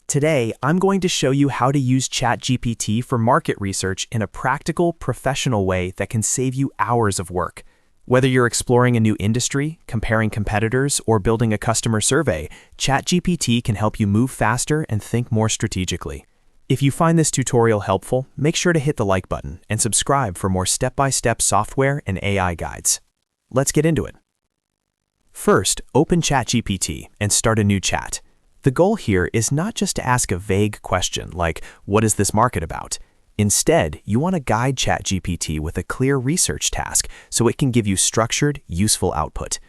Today, I'm going to show you how to use ChatGPT for market research in a practical, professional way that can save you hours of work. Whether you're exploring a new industry, comparing competitors, or building a customer survey, ChatGPT can help you move faster and think more strategically. If you find this tutorial helpful, make sure to hit the like button and subscribe for more step-by-step software and AI guides. Let's get into it. First, open ChatGPT and start a new chat. The goal here is not just to ask a vague question like, what is this market about? Instead, you want to guide ChatGPT with a clear research task so it can give you structured, useful output.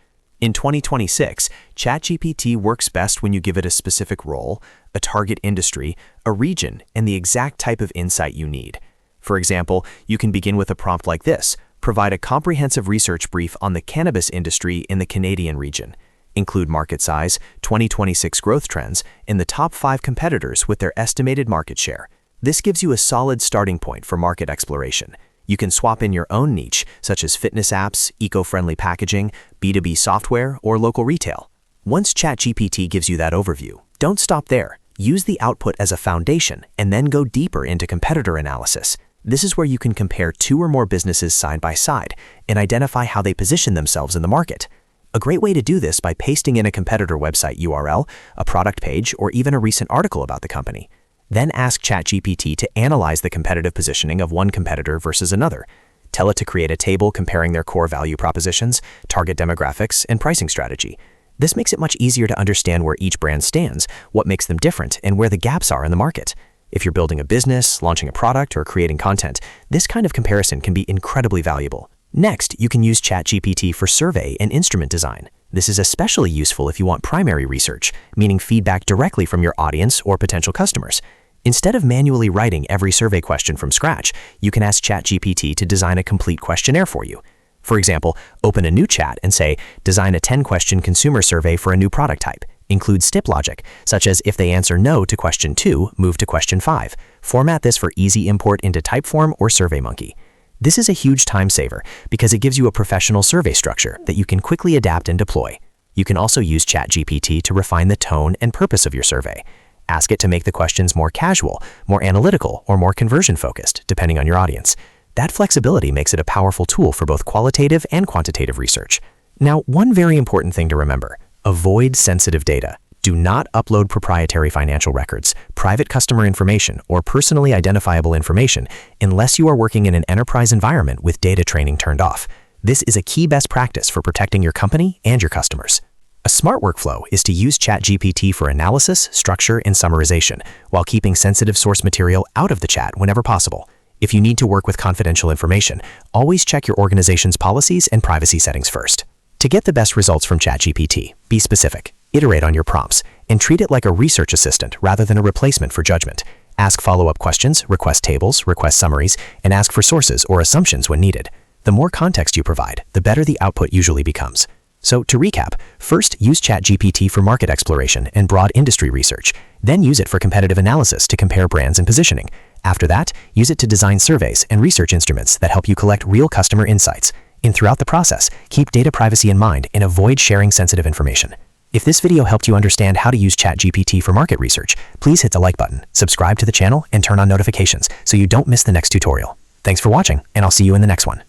In 2026, ChatGPT works best when you give it a specific role, a target industry, a region, and the exact type of insight you need. For example, you can begin with a prompt like this: provide a comprehensive research brief on the cannabis industry in the Canadian region. Include market size, 2026 growth trends, and the top 5 competitors with their estimated market share. This gives you a solid starting point for market exploration. You can swap in your own niche, such as fitness apps, eco-friendly packaging, B2B software, or local retail. Once ChatGPT gives you that overview, don't stop there. Use the output as a foundation and then go deeper into competitor analysis. This is where you can compare 2 or more businesses side by side and identify how they position themselves in the market. A great way to do this by pasting in a competitor website URL, a product page, or even a recent article about the company. Then ask ChatGPT to analyze the competitive positioning of one competitor versus another. Tell it to create a table comparing their core value propositions, target demographics, and pricing strategy. This makes it much easier to understand where each brand stands, what makes them different, and where the gaps are in the market. If you're building a business, launching a product, or creating content, this kind of comparison can be incredibly valuable. Next, you can use ChatGPT for survey and instrument design. This is especially useful if you want primary research, meaning feedback directly from your audience or potential customers. Instead of manually writing every survey question from scratch, you can ask ChatGPT to design a complete questionnaire for you. For example, open a new chat and say, design a 10-question consumer survey for a new product type. Include step logic, such as if they answer no to question 2, move to question 5. Format this for easy import into typeform or surveymonkey. This is a huge time saver because it gives you a professional survey structure that you can quickly adapt and deploy. You can also use ChatGPT to refine the tone and purpose of your survey. Ask it to make the questions more casual, more analytical, or more conversion-focused, depending on your audience. That flexibility makes it a powerful tool for both qualitative and quantitative research. Now, one very important thing to remember: avoid sensitive data. Do not upload proprietary financial records, private customer information, or personally identifiable information unless you are working in an enterprise environment with data training turned off. This is a key best practice for protecting your company and your customers. A smart workflow is to use ChatGPT for analysis, structure, and summarization, while keeping sensitive source material out of the chat whenever possible. If you need to work with confidential information, always check your organization's policies and privacy settings first. To get the best results from ChatGPT, be specific. Iterate on your prompts, and treat it like a research assistant rather than a replacement for judgment. Ask follow-up questions, request tables, request summaries, and ask for sources or assumptions when needed. The more context you provide, the better the output usually becomes. So to recap, first use ChatGPT for market exploration and broad industry research. Then use it for competitive analysis to compare brands and positioning. After that, use it to design surveys and research instruments that help you collect real customer insights. And throughout the process, keep data privacy in mind and avoid sharing sensitive information. If this video helped you understand how to use ChatGPT for market research, please hit the like button, subscribe to the channel, and turn on notifications so you don't miss the next tutorial. Thanks for watching, and I'll see you in the next one.